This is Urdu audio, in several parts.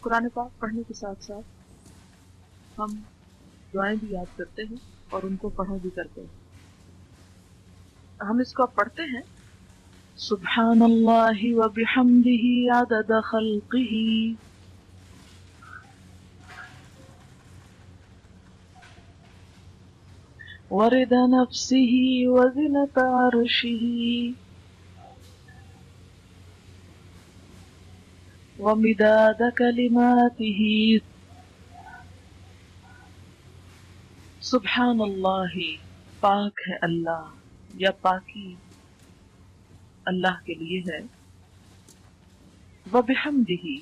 قرآن پاک پڑھنے کے ساتھ ساتھ ہم دعائیں بھی یاد کرتے ہیں اور ان کو پڑھا بھی کرتے ہیں. ہم اس کو پڑھتے ہیں سبحان اللہ و بحمدہ عدد خلقہ ورضا نفسہ وزنۃ عرشہ ومداد کلماتہ. سبحان اللہ، پاک ہے اللہ یا پاکی اللہ کے لیے ہے. وبحمدہ،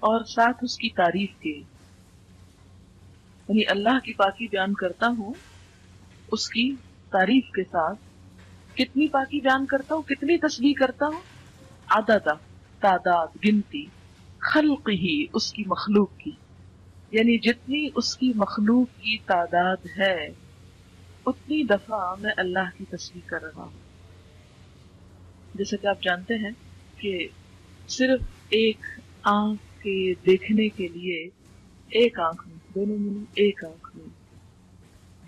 اور ساتھ اس کی تعریف کے، یعنی اللہ کی پاکی بیان کرتا ہوں اس کی تعریف کے ساتھ. کتنی پاکی بیان کرتا ہوں، کتنی تسبیح کرتا ہوں؟ عدد، تعداد، گنتی، خلق ہی، اس کی مخلوق کی، یعنی جتنی اس کی مخلوق کی تعداد ہے اتنی دفعہ میں اللہ کی تسبیح کر رہا ہوں. جیسا کہ آپ جانتے ہیں کہ صرف ایک آنکھ کے دیکھنے کے لیے ایک آنکھ میں، دونوں میں ایک آنکھ میں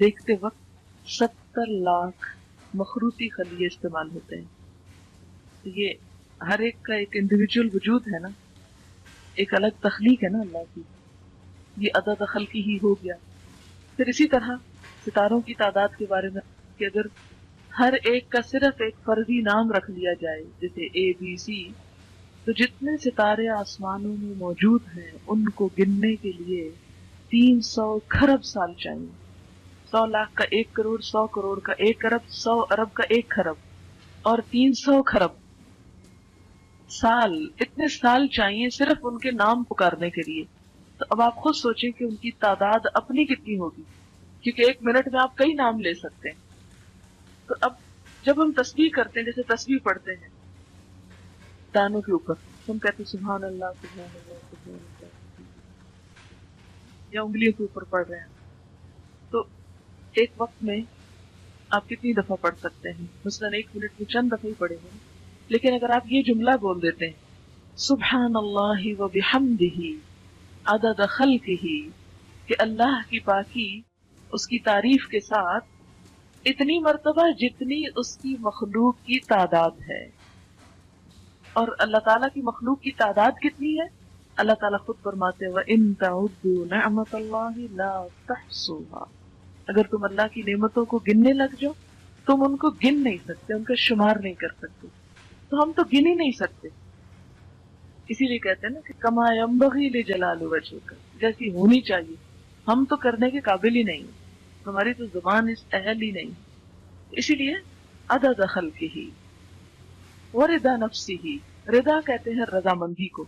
دیکھتے وقت 70 لاکھ مخروطی خلیے استعمال ہوتے ہیں. تو یہ ہر ایک کا ایک انڈیویجول وجود ہے نا، ایک الگ تخلیق ہے نا اللہ کی. یہ عدد خلقی ہی ہو گیا. پھر اسی طرح ستاروں کی تعداد کے بارے میں کہ اگر ہر ایک کا صرف ایک فرضی نام رکھ لیا جائے جیسے اے بی سی، تو جتنے ستارے آسمانوں میں موجود ہیں ان کو گننے کے لیے 300 کھرب سال چاہیے. 100 لاکھ کا 1 کروڑ، 100 کروڑ کا 1 ارب، 100 ارب کا 1 کھرب، اور 300 کھرب سال. اتنے سال چاہیے صرف ان کے نام پکارنے کے لیے. تو اب آپ خود سوچیں کہ ان کی تعداد اپنی کتنی ہوگی، کیونکہ 1 منٹ میں آپ کئی نام لے سکتے ہیں. تو اب جب ہم تسبیح کرتے ہیں، جیسے تسبیح پڑھتے ہیں دانوں کے اوپر، ہم کہتے ہیں سبحان اللہ سبحان اللہ سبحان اللہ، یا انگلیوں کے اوپر پڑھ رہے ہیں، تو ایک وقت میں آپ کتنی دفعہ پڑھ سکتے ہیں؟ مثلاً 1 منٹ میں چند دفعہ ہی پڑھیں گے. لیکن اگر آپ یہ جملہ بول دیتے ہیں سبحان اللہ و بحمدہ عدد خلقہ، کہ اللہ کی پاکی اس کی تعریف کے ساتھ اتنی مرتبہ جتنی اس کی مخلوق کی تعداد ہے. اور اللہ تعالیٰ کی مخلوق کی تعداد کتنی ہے؟ اللہ تعالیٰ خود فرماتے ہیں وَإِن تَعُدُّوا نِعْمَتَ اللَّهِ لَا تُحْصُوهَا، اگر تم اللہ کی نعمتوں کو گننے لگ جاؤ تم ان کو گن نہیں سکتے، ان کا شمار نہیں کر سکتے. تو ہم تو گن ہی نہیں سکتے. اسی لیے کہتے ہیں نا کہ کما ينبغي لجلال وجهك، جیسی ہونی چاہیے ہم تو کرنے کے قابل ہی نہیں، ہماری تو زبان اس اہل ہی نہیں. اسی لیے عدد خلقہ ورضا نفسہ، رضا کہتے ہیں رضامندی کو،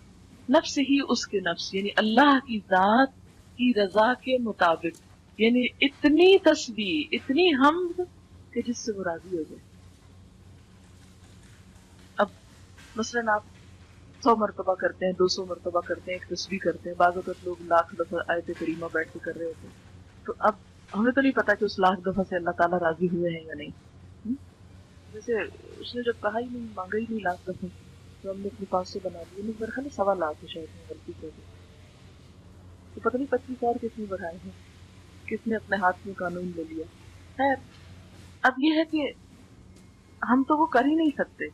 نفس ہی اس کے نفس، یعنی اللہ کی ذات کی رضا کے مطابق، یعنی اتنی تسبیح، اتنی حمد کہ جس سے وہ راضی ہو جائے. اب مثلاً آپ 100 مرتبہ کرتے ہیں، 200 مرتبہ کرتے ہیں، ایک تسبیح کرتے ہیں، بعض اوقات لوگ لاکھ دفعہ آیت کریمہ بیٹھ کے کر رہے ہوتے ہیں. تو اب ہمیں تو نہیں پتا کہ اس لاکھ دفعہ سے اللہ تعالیٰ راضی ہوئے ہیں یا نہیں. جیسے اس نے جب کہا ہی نہیں، مانگا ہی نہیں لاکھ دفعہ، تو ہم نے اپنے پاس سے بنا دیا. نہیں، میرے خیال 1.25 لاکھ ہے شاید، میں غلطی کر دی. تو پتہ نہیں 25,000 کس نے بڑھائے ہیں، کس نے اپنے ہاتھ میں قانون لے لیا. خیر، اب یہ ہے کہ ہم تو وہ کر ہی نہیں سکتے.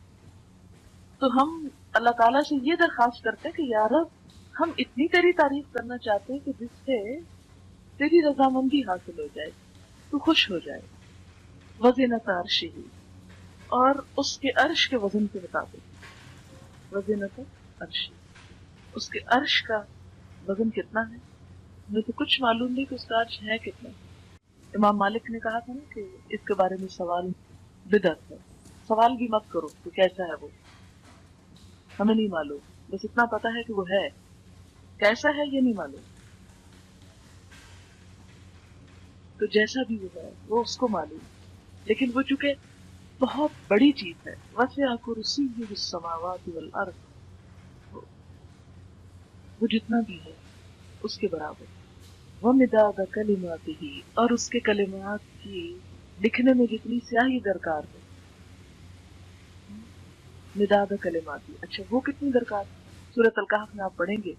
تو ہم اللہ تعالیٰ سے یہ درخواست کرتے ہیں کہ یا رب، ہم اتنی تیری تعریف کرنا چاہتے ہیں کہ جس سے تیری رضامندی حاصل ہو جائے، تو خوش ہو جائے. وزنۃ عرشہ، اور اس کے عرش کے وزن کے مطابق. وزنۃ عرش، اس کے عرش کا وزن کتنا ہے؟ مجھے تو کچھ معلوم نہیں کہ اس کا عرش ہے کتنا. امام مالک نے کہا تھا نا کہ اس کے بارے میں سوال بدعت ہے. سوال بھی مت کرو کہ کیسا ہے وہ، ہمیں نہیں معلوم، بس اتنا پتا ہے کہ وہ ہے، کیسا ہے یہ نہیں معلوم. تو جیسا بھی وہ ہے وہ اس کو معلوم، لیکن وہ چونکہ بہت بڑی چیز ہے. وسع کرسیہ السماوات والارض، وہ جتنا بھی ہے اس کے برابر. ومداد کلماتہ، اور اس کے کلمات کی لکھنے میں جتنی سیاہی درکار ہے. مداد کلماتی، اچھا وہ کتنی درکار؟ سورۃ الکہف میں آپ پڑھیں گے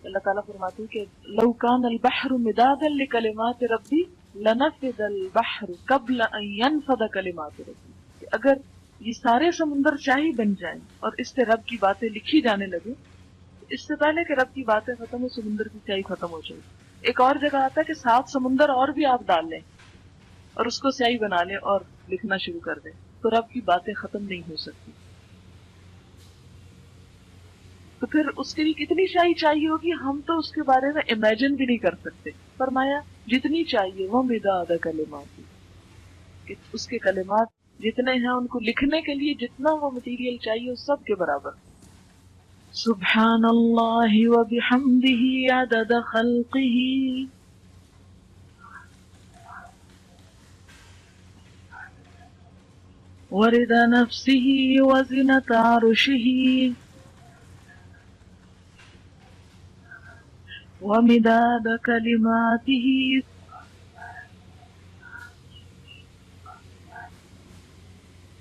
اللہ تعالیٰ فرماتے ہیں کہ لو کان البحر مدادا لکلمات ربی لنفد البحر قبل ان ينفد کلمات ربی، کہ اگر یہ سارے سمندر چاہی بن جائیں اور اس سے رب کی باتیں لکھی جانے لگے، اس سے پہلے کہ رب کی باتیں ختم ہو سمندر کی سیاہی ختم ہو جائے۔ ایک اور جگہ آتا ہے کہ 7 سمندر اور بھی آپ ڈال لیں اور اس کو سیاہی بنا لیں اور لکھنا شروع کر دیں تو رب کی باتیں ختم نہیں ہو سکتی۔ تو پھر اس کے لیے کتنی شاہی چاہیے ہوگی، ہم تو اس کے بارے میں امیجن بھی نہیں کر سکتے۔ فرمایا جتنی چاہیے وہ مداد کلمات، کہ اس کے کلمات جتنے ہیں ان کو لکھنے کے لیے جتنا وہ مٹیریل چاہیے اس سب کے برابر۔ سبحان اللہ وبحمدہ عدد خلقہ ورضا نفسہ وزنۃ عرشہ ومداد کلماتہ